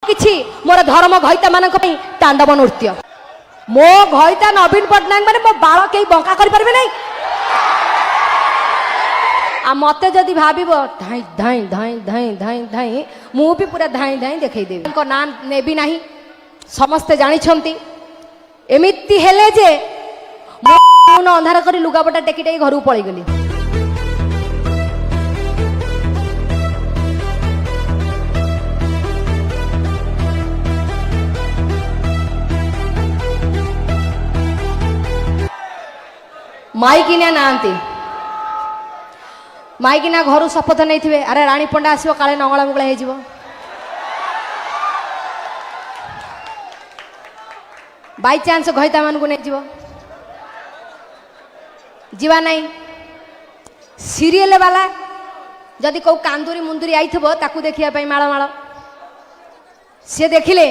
किछि मोर धर्म घईता मानक पई तांडव नृत्य मो घईता नवीन पट्टनायक माने मो बाल केही बंका करि परबे नै आ मते जदि भाबिबो धाई धाई धाई धाई धाई धाई मु भी पूरा धाई धाई देखै देबी को नाम नेबी नाही समस्त जानि छंती एमिति हेले जे मो अंधार करी लुगापटा टेकी टेकी घर पळै गेली माइकिना नांती माइकिना घर शपथ नहीं थे अरे रानी पंडा आसो काले नंगला मुगला हो बाई चांस घईता मान को नहीं जीवा नहीं सीरियल वाला जदि कौ कांदुरी मुंदुरी आई ताकू देखिया माड़ माड़ सी देखिले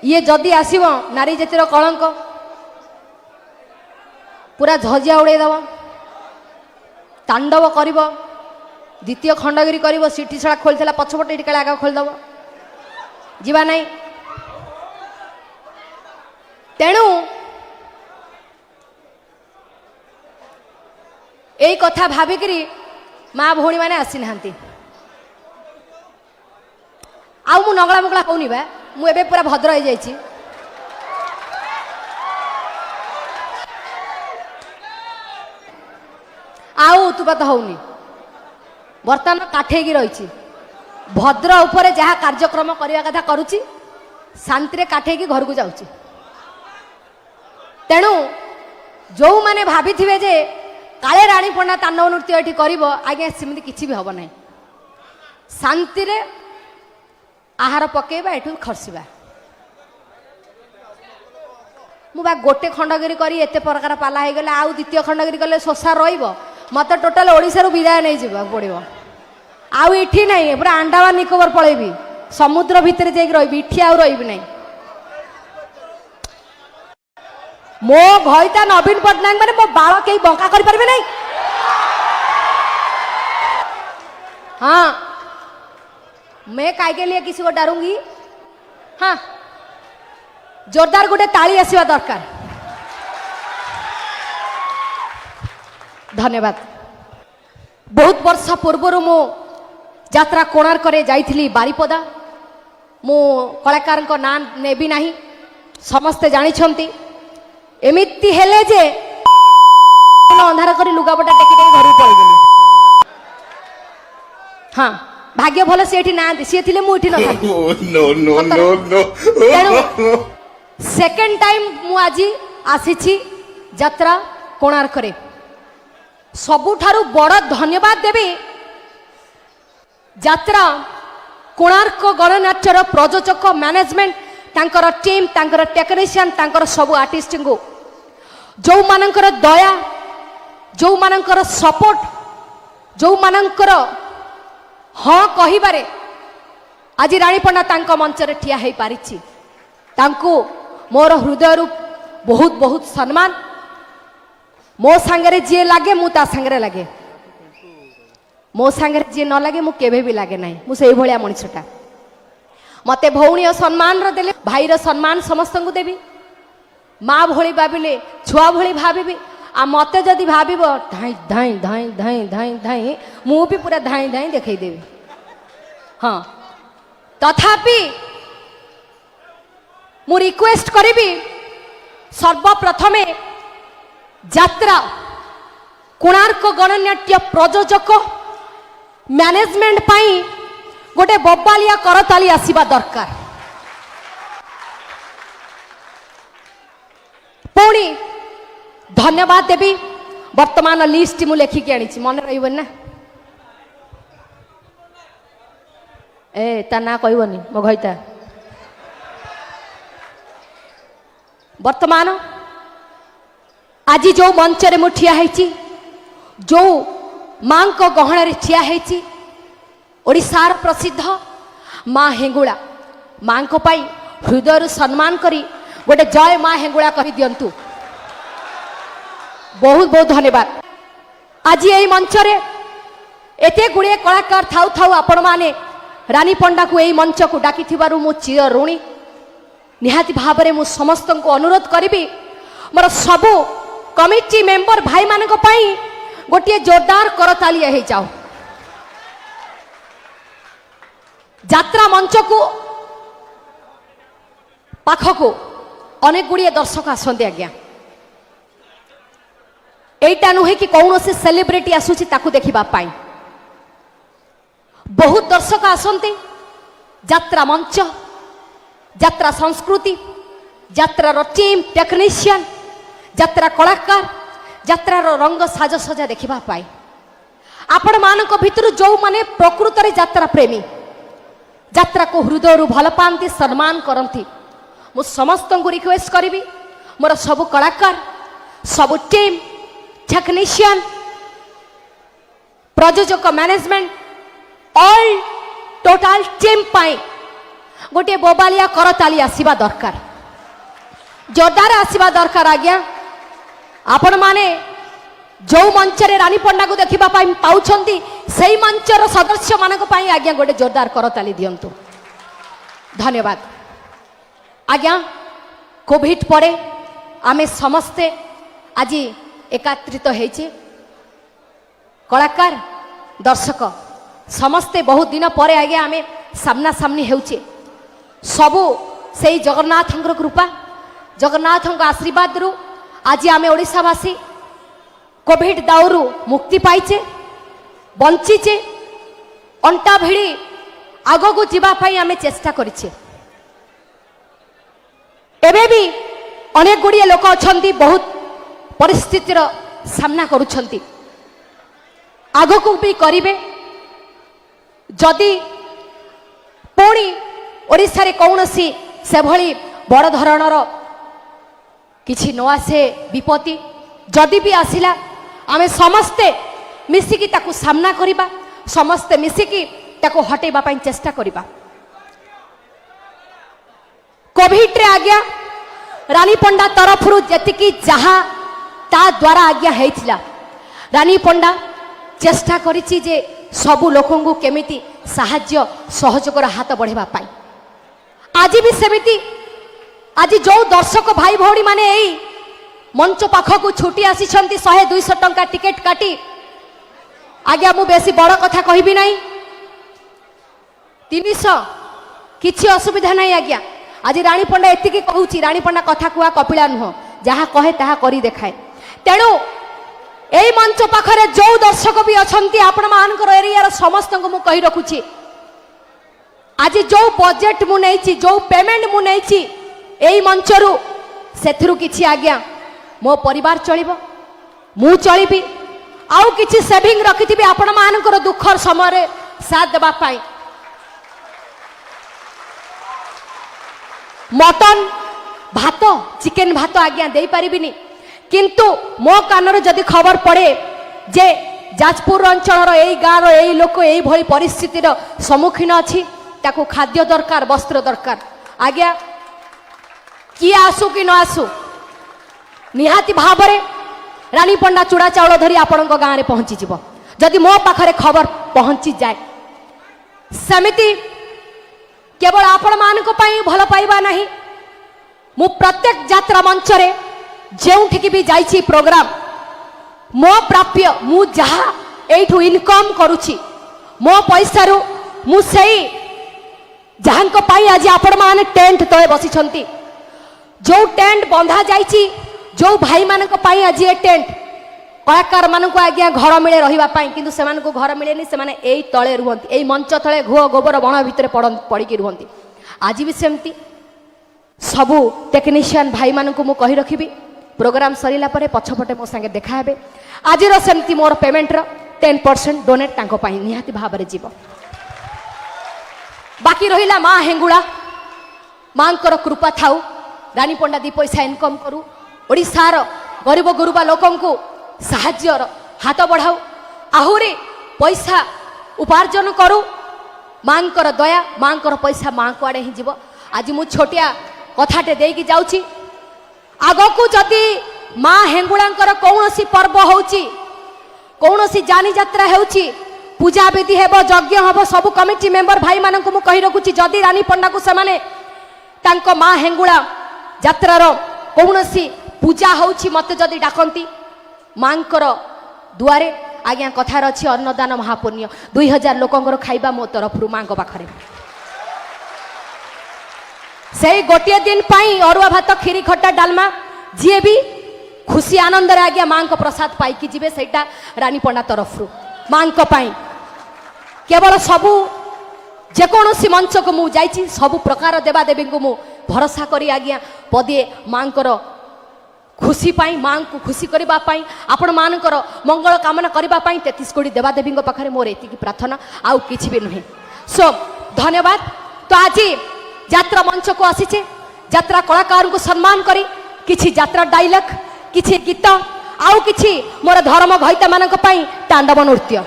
ये जदि आसो नारी जातिर कलंक पूरा झजिया उड़ेदब तांडव कर द्वितीय खंडगिरी कर सीटी छड़ा खोलता पछपटे ये आग खोलदब जीवा नहीं तेणु यही कथा भाविकी माँ भौणी मैंने आसी ना आउ नगला मुगला कहूनी बा मुझे पूरा भद्र हो जाइए आउ तू बात होनी बर्तमान काठेगी रही भद्र उपरे जहाँ कार्यक्रम करने कथा करुच्ची शांति काठेगी घर को जाऊँ तेणु जो मैंने भाभी थे जे काले रानी पंडा तांडव नृत्य ये कर आज्ञा सेमती किसी भी हम ना शांति आहार पकेबा एठू खर्सिबा मुबा गोटे खंडगिरी करी एते प्रकार पाला हो गले आउ द्वितीय खंडगिरी कले शोषा रहिबो मत टोटाल ओडिसा रु विदाय नहीं जीवा पड़ो आउ इठी नहीं पूरा अंडमान निकोबर पलैबी समुद्र भितर जाइक रही इठी आउ रही नहीं मो घईता नवीन पट्टनायक माने मो बाल कहीं बंका कर पारबे नहीं हाँ मैं काय के लिए किसी को डरूंगी हाँ जोरदार गोटे ताली आसवा दरकार धन्यवाद बहुत वर्ष पूर्व मो यात्रा कोणार्क जाइथिली बारिपदा मो कलाकार ना नेबी नाही समस्ते जानी एमिति हेले जे अंधार करी लुगापटा टेकी टेकी घर पळै गेली हाँ भाग्य भल सी ना सी थे मुझे सेकेंड टाइम मु आज आसी यात्रा कोणार्क सबुठारु बड़ धन्यवाद देवी यात्रा कोणार्क गणनाट्यर प्रयोजक मैनेजमेंट तांकर टीम तांकर टेक्नीशियन तांकर सब आर्टिस्ट को जो मानकर दया जो मानकर सपोर्ट जो मानकर हाँ कहिबारे आज रानी पंडा तांको मंचरे ठिया है पारिछि तांको मोर हृदय बहुत बहुत सम्मान मो सांगरे जी लगे मु ता सांगरे लगे मो सांगरे जी न लगे मु केबे भी लगे नाही मु सेही भलिया मनिषटा मते भौणी सम्मान रो देले भाई रो सम्मान समस्त को देबी माँ भली भाविले छुआ भली भाविबी आ मते जदि भाबिबो धाई धाई धाई धाई धाई धाई मु भी पूरा धाई धाई देखै देबी हाँ तथापि मु रिक्वेस्ट करिबी सर्वप्रथमे यात्रा कोणार्क गणनाट्य प्रयोजक मैनेजमेंट पाई गोटे बब्बालिया करताली आसीबा दरकार पुणी धन्यवाद देवी वर्तमान लिस्ट मु लेखिकी आनी मन रही ना ए ता ना कहबनी मो घईता वर्तमान आज जो मंचरे मु ठिया है जो माँ को गहण ठिया है ओडिशार प्रसिद्ध माँ हेंगुला माँ को पाई हृदय सम्मान करी गोटे जय माँ हेंगुला कही दिंतु बहुत बहुत धन्यवाद आज यही मंचरे एते गुड़े कलाकार थाउ थाउ आपण माने रानी पंडा को यही मंच को डाकी मु चिर ऋणी निहाती भाव में मु समस्त को अनुरोध करी मोर सबू कमिटी मेंबर भाई मान गोटे जोरदार करताली हो जाओ। यात्रा मंच को पाखक अनेक गुड़िए दर्शक आसते आज्ञा एटा नुहे कि कौन से सेलिब्रिटी आसूची ताकू देखिबा पाई बहुत दर्शक आसते यात्रा मंच यात्रा संस्कृति यात्रार टीम टेक्नीशियन यात्रा कलाकार यात्रार रंग साजसजा देखिबा पाई आपण मानक भितर जो माने प्रकृत रे यात्रा प्रेमी यात्रा को हृदय भल पाती सम्मान करती मु समस्त को रिक्वेस्ट करी मोर सबु कलाकार सबु टीम टेक्नीशियन प्रयोजक मैनेजमेंट ऑल टोटाल टीम पाई गोटे बोबालिया करताली आसीबा दरकार जोरदार आसीबा दरकार आज्ञा आपण माने जो मंच रे रानी पंडा को देखिबा पाई पाउछंती सेही मंचर सदस्य मानक पाई आज्ञा गोटे जोरदार करताली दियंतु धन्यवाद आज्ञा कोविड परे आमे समस्ते आज एकात्रित होइछे कलाकार दर्शक समस्ते बहुत दिन पर आगे आमे सामना सामनी हेउछे सबु सेही जगन्नाथंकर कृपा जगन्नाथंक आशीर्वाद रु आज आमे ओडिशावासी कोविड दाउरु मुक्ति पाइचे बंचीचे अंटा भिड़ी आगो को जीवा पाई आमे चेष्टा करिछे एबे भी अनेक गुड़िए लोक अछंती बहुत परिस्थितिर सामना करुछंती आगो को भी करिवे जदि पुणी ओडिशा रे कौनसी से भली बड़ धरणर किछि न आसे विपत्ति जदि भी आसिला आमे समस्ते मिसिकी ताकू सामना करिबा समस्ते मिसिकी ताकू हटेबा पाई चेष्टा करिबा कोविड रे आज्ञा रानी पंडा तरफ जी जहा ता द्वारा आज्ञा हेइथिला रानी पंडा चेष्टा करिछि जे सबु लोकन को केमिति साहाय्य सहयोगर हाथ बढ़ेबा पाई आज भी सेमिति आज जो दर्शक भाई भौणी माने एई मंच पाख को छुटी आसी 100-200 टंका टिकेट काटी आज्ञा मु बेसी बड़ कथा कहबी नाही 300 किछि असुविधा नाही आज्ञा आज रानी पंडा एतिकी कहूची रानी पंडा कथा कुआ कपिला नुह जहा कहे ताहा करी देखाए तेणु एई मंच पाखरे जो दर्शक भी अछंती आपण मानकर एरिया समस्त को मु कहि रखुची आज जो बजेट मु नैची जो पेमेंट मु नैची एई मंचरू सेथिरु किछि आज्ञा मो परिवार चलिबो मु चलिबी आउ किछि सेविंग रखिथिबी आपण मानकर दुखर समय रे साथ देबा पाई मटन भात चिकेन भात आज्ञा दे पारिबिनी किंतु मो कानर जदि खबर पड़े जे जाजपुर अंचल यही गाँव रही लोक यही भली परिस्थितिर सम्मुखीन अच्छी ताकू खाद्य दरकार वस्त्र दरकार आज्ञा किए आसु कि न आसु निहाती भाव में रानी पंडा चूड़ा चाउल धरी आपण गाँव में पहुंची जीव जदि मो पाखरे खबर पहुंची जाए सेमिति केवल आपण मानक पई भल पाइबा नहीं मु प्रत्येक यात्रा मंच रे जेउठिकी भी जाइछि प्रोग्राम मो प्राप्य मु जहा एठू इनकम करूछि मो पैसा रु मु सेई जहांको पाई आज आपण माने टेंट तळे बसी छंती जो टेंट बंधा जाइछि जो भाई मानक पाई आज ए टेंट कलाकार मानक आज्ञा घर मिले रहिबा पाई किंतु से मानक घर मिलेनी से माने एई तळे रुहंती एई मंच तळे घुओ गोबर बण भितरे पड़ी रुहंती आज भी सेमती सबू टेक्नीशियन भाई मानक मु कहि रखिबी प्रोग्राम सरीला परे पछपटे मो संगे देखा हेबे आज सेमती मोर पेमेंट रो 10% डोनेट तांको पाई निहाती भाबरे जीव बाकी रहिला माँ हेंगुड़ा मांकर कृपा थाउ रानी पंडा दी पैसा इनकम करू ओडिशार गरीब गुरुबा लोकंकु साहाय्यर हाथ बढ़ाऊ आहुरी पैसा उपार्जन करू मांकर दया मांकर पैसा माँ को आड़े ही जीव आज मु छोटिया कथाटे देकी जाउची आगकू जदि माँ हेंगुड़ांकर कौनसी पर्व होउची कौनसी जानी यात्रा हेउची पूजा विधि हेब यज्ञ हम सब कमिटी मेंबर भाई मान को कही रखुची जदि रानी पंडा को सेमाने तांको माँ हेंगुड़ा यात्रार कौन पूजा होउची मत जदि डाकती मांकर दुआरे आज्ञा कथार अच्छी अन्नदान महापुण्य 2000 लोकंर खाइबा मो तरफ माँ पाखरे से गोटे दिन पाई अरुआ भात खीरी खट्टा डालमा जी भी खुशी आनंद आज्ञा माँ को प्रसाद पाई जीवे सेटा रानी पंडा तरफ माँ केवल सबू जेकोसी मंच को मुझे सबू प्रकार देवादेवी को मु भरोसा करी आज्ञा पदे माँ खुशी पाई माँ को खुशी करने आपण मानकर मंगल कामना करने 33 कोटी देवादेवी पाखे मोर एति प्रार्थना आउ किछि भी नुहे सो धन्यवाद। तो आज यात्रा मंच को आसीचे यात्रा कलाकार को सम्मान करी किछि यात्रा डायलॉग किछि गीत आउ किछि मोर धर्म घईता मानक पई तांडव नृत्य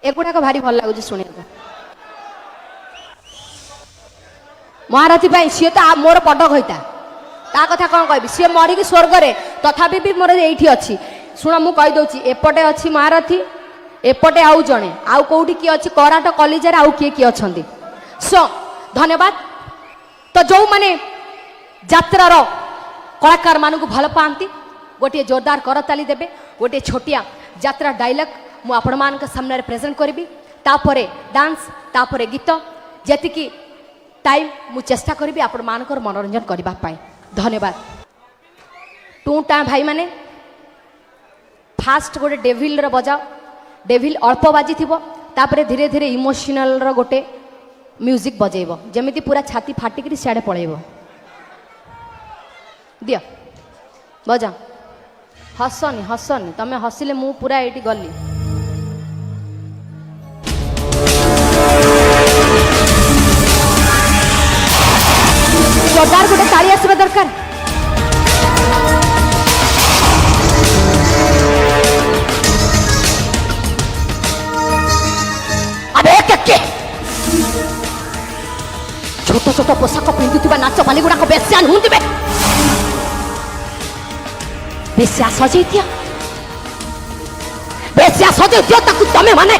एगुड़ाक भारी भल लगुच शुणी महारथी सी तो मोर बड़ घईता ता कथा कौन कह सी मरिकी स्वर्ग रे तथापि भी मोर ये अच्छी शुण मु कहीदे एपटे अच्छी महारथी एपटे आउ जड़े आउ कौटी किए अच्छी कराट कलिजार आउ किए किए अच्छा सो धन्यवाद। तो जो माने यात्रार कलाकार मान को भल पाती गोटे जोरदार करताली देवे गोटे छोटिया यात्रा डायलॉग मु आपण मान सामने प्रेजेंट करी तापरे डांस तापरे गीत जी टाइम मु चेष्टा करी आपण मानकर मनोरंजन करने धन्यवाद। टूटा भाई माने फास्ट गोटे डेविल रो बजाओ डेविल अल्प बाजी थी तापरे धीरे धीरे इमोशनल रो गोटे म्यूजिक बजेब जमी पूरा छाती फाटिक सियाड़े पलैब दियो बजा हसनी हसनी तमें हसिले मु पूरा ये गली जोरदार गोटे ताली आसवा दरकार छोट छोट पोशाक पिंधुवा नाच बाली गुड़ाक बेस्या नुहति बेस्या सजै दियो बेस्या सजै दियो ताकू तमे माने